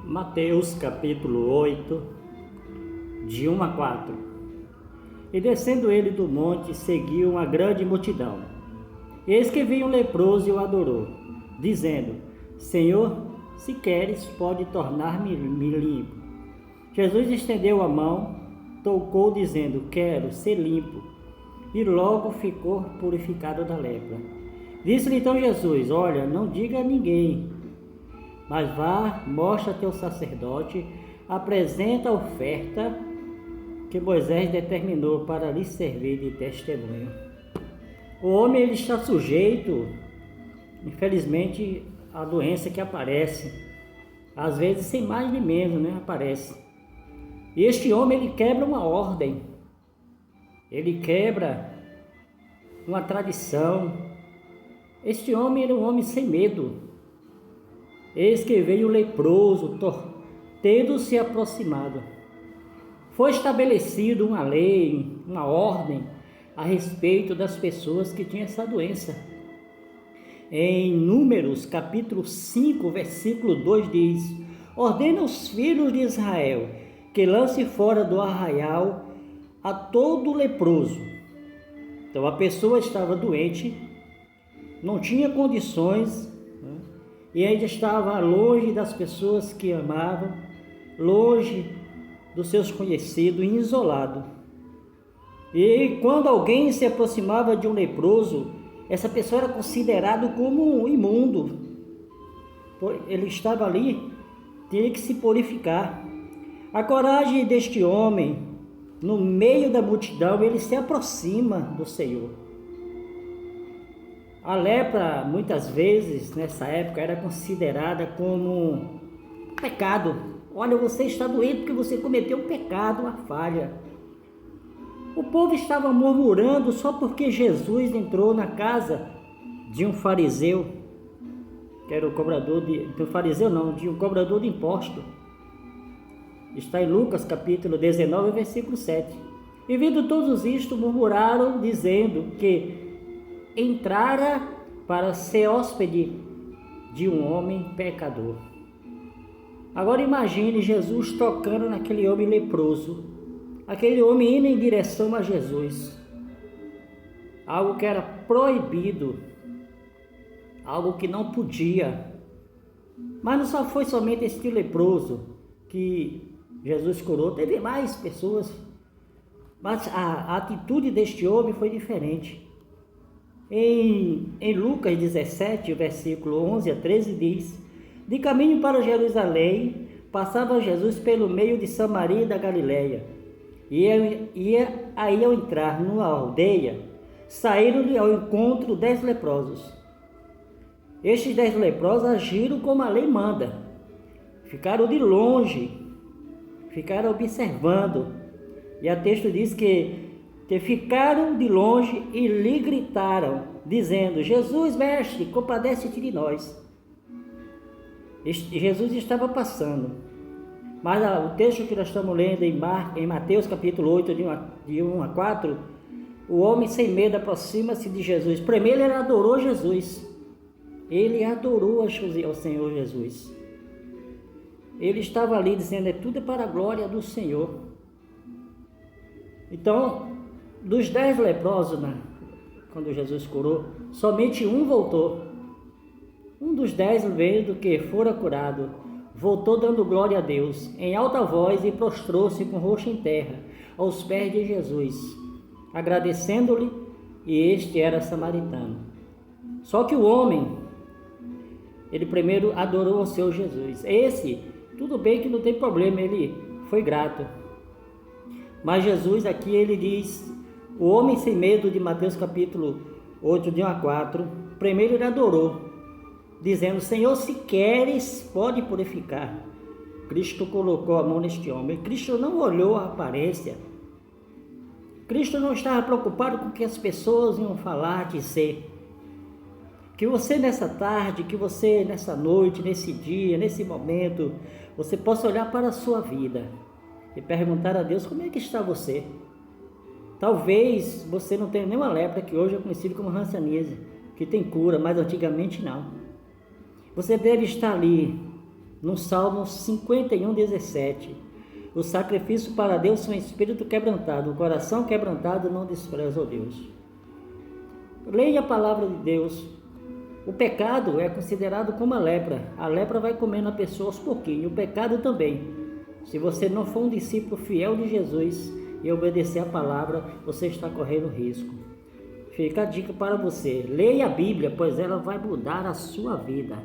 Mateus capítulo 8, de 1 a 4. E descendo ele do monte, seguiu uma grande multidão. Eis que veio um leproso e o adorou, dizendo: Senhor, se queres, pode tornar-me limpo. Jesus estendeu a mão, tocou, dizendo: Quero ser limpo. E logo ficou purificado da lepra. Disse-lhe então Jesus: Olha, não diga a ninguém, mas vá, mostra teu sacerdote, apresenta a oferta que Moisés determinou para lhe servir de testemunho. O homem ele está sujeito, infelizmente, à doença que aparece, às vezes sem mais nem menos, aparece. E este homem ele quebra uma ordem, ele quebra uma tradição. Este homem era um homem sem medo. Eis que veio o leproso, tendo se aproximado. Foi estabelecida uma lei, uma ordem a respeito das pessoas que tinham essa doença. Em Números, capítulo 5, versículo 2 diz: Ordena aos filhos de Israel que lance fora do arraial a todo leproso. Então a pessoa estava doente, não tinha condições, e ainda estava longe das pessoas que amavam, longe dos seus conhecidos, isolado. E quando alguém se aproximava de um leproso, essa pessoa era considerada como um imundo. Ele estava ali, tinha que se purificar. A coragem deste homem, no meio da multidão, ele se aproxima do Senhor. A lepra, muitas vezes, nessa época, era considerada como um pecado. Olha, você está doente porque você cometeu um pecado, uma falha. O povo estava murmurando só porque Jesus entrou na casa de um fariseu, que era o cobrador de um cobrador de imposto. Está em Lucas capítulo 19, versículo 7. E vendo todos isto, murmuraram, dizendo que entrara para ser hóspede de um homem pecador. Agora imagine Jesus tocando naquele homem leproso, aquele homem indo em direção a Jesus, algo que era proibido, algo que não podia. Mas não só foi somente este leproso que Jesus curou, teve mais pessoas, mas a atitude deste homem foi diferente. Em Lucas 17, versículo 11 a 13 diz: De caminho para Jerusalém, passava Jesus pelo meio de Samaria e da Galileia. E aí ao entrar numa aldeia, saíram-lhe ao encontro 10 leprosos. Estes 10 leprosos agiram como a lei manda. Ficaram de longe, ficaram observando. E o texto diz que ficaram de longe e lhe gritaram, dizendo: Jesus, mestre, compadece-te de nós. Jesus estava passando. Mas o texto que nós estamos lendo em Mateus capítulo 8, de 1 a 4, o homem sem medo aproxima-se de Jesus. Primeiro ele adorou Jesus. Ele adorou ao Senhor Jesus. Ele estava ali dizendo: é tudo para a glória do Senhor. Então, dos 10 leprosos, quando Jesus curou, somente um voltou. Um dos 10 vendo que fora curado, voltou dando glória a Deus, em alta voz, e prostrou-se com o rosto em terra, aos pés de Jesus, agradecendo-lhe, e este era samaritano. Só que o homem, ele primeiro adorou ao Senhor Jesus. Esse, tudo bem que não tem problema, ele foi grato. Mas Jesus aqui, ele diz, o homem sem medo de Mateus capítulo 8, de 1 a 4, primeiro ele adorou, dizendo: Senhor, se queres, pode purificar. Cristo colocou a mão neste homem. Cristo não olhou a aparência. Cristo não estava preocupado com o que as pessoas iam falar, dizer. Que você nessa tarde, que você nessa noite, nesse dia, nesse momento, você possa olhar para a sua vida e perguntar a Deus: como é que está você? Talvez você não tenha nenhuma lepra, que hoje é conhecido como hanseníase, que tem cura, mas antigamente não. Você deve estar ali no Salmo 51, 17. O sacrifício para Deus é um espírito quebrantado, o coração quebrantado não despreza, ó Deus. Leia a palavra de Deus. O pecado é considerado como a lepra. A lepra vai comendo a pessoa aos pouquinhos. O pecado também. Se você não for um discípulo fiel de Jesus e obedecer a palavra, você está correndo risco. Fica a dica para você. Leia a Bíblia, pois ela vai mudar a sua vida.